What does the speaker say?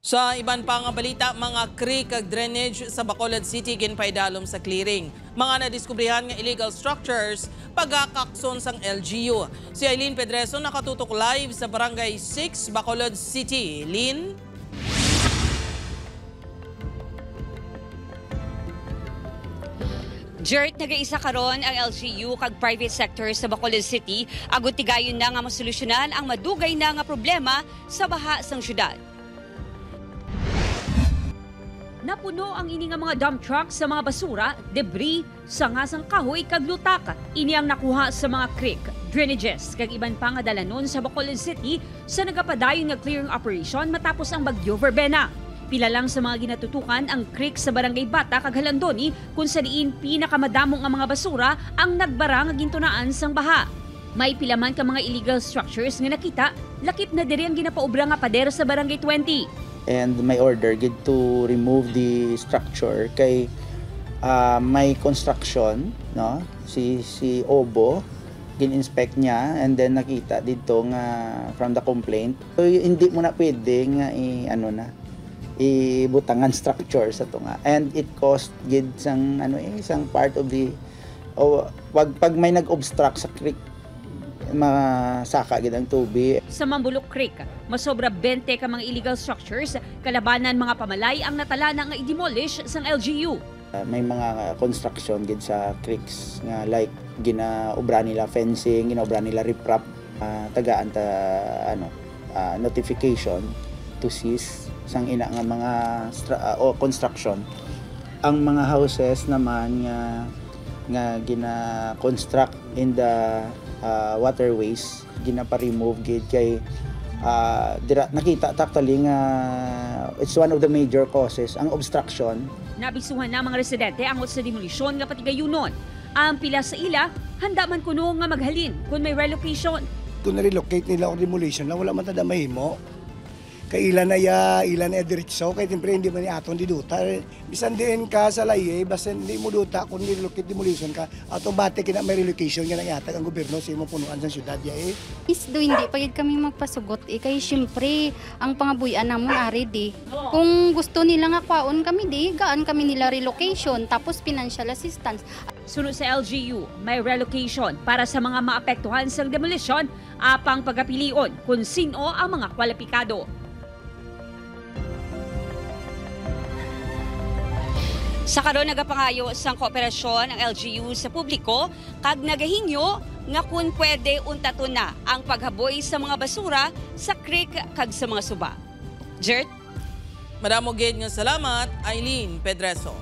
Sa iban pang balita, mga creek kag drainage sa Bacolod City ginpaidalom sa clearing. Mga nadiskubrihan nga illegal structures pagkakakson sang LGU. Si Eileen Pedreso nakatutok live sa Barangay 6, Bacolod City. Eileen? Jert, nag-iisa karon ang LGU kag private sector sa Bacolod City agud tigayon na nga masolusyonan ang madugay na nga problema sa baha sang syudad. Napuno ang ini nga mga dump truck sa mga basura, debris, sangasang kahoy kag lutaka. Ini ang nakuha sa mga creek, drainages kag iban pa nga dalanon sa Bacolod City sa nagapadayon nga clearing operation matapos ang bagyo Verbena. Pila lang sa mga ginatutukan ang creek sa Barangay Bata kag Halandoni kung sa diin pinakamadamong nga mga basura ang nagbara nga gintunaan sang baha. May pila man ka mga illegal structures nga nakita, lakip na diri ang ginapaubra nga pader sa Barangay 20. And may order gid to remove the structure kay may construction, no, si Obo gin-inspect niya and then nakita dito nga from the complaint, so hindi mo na pwede nga ibutangan structure sa to nga, and it caused gid sang isang part of the pag may nag-obstruct sa creek, masaka gid ang tubig. Sa Mambulok Creek, masobra 20 ka mga illegal structures, kalabanan mga pamalay ang natala na nga i-demolish sang LGU. May mga construction gid sa creeks nga like ginaobra nila fencing, ginaobra nila riprap, tagaan ta notification to cease sang ina nga mga construction. Ang mga houses naman nga gina-construct in the waterways, ginapa-remove gid kay nakita actually nga it's one of the major causes ang obstruction. Nabisuhan na mga residente angot sa demolisyon nga patigayunon. Ang pila sa ila handa man kuno nga maghalin kung may relocation. Kung na-relocate nila o demolition na wala man tada mahimo. Kay ilan na diretso, kay siyempre hindi man aton di duta. Bisan din ka sa laye, basta hindi mo duta kung nilocate demolition ka, ato bate kina may relocation nga nang yatag ang gobyerno sa imong punuan sa syudad ya eh. Do hindi pa yun kami magpasugot kay siyempre ang pangabuyan namon ari di. Kung gusto nila nga kwaon kami di, gaan kami nila relocation tapos financial assistance. Sunod sa LGU, may relocation para sa mga maapektuhan sa demolition, apang pagapilion kung sino ang mga kwalipikado. Sa karon nagapangayo sang kooperasyon ang LGU sa publiko kag nagahinyo nga kung pwede untaton na ang paghaboy sa mga basura sa creek kag sa mga suba. Jert? Madamo gid nga salamat, Eileen Pedreso.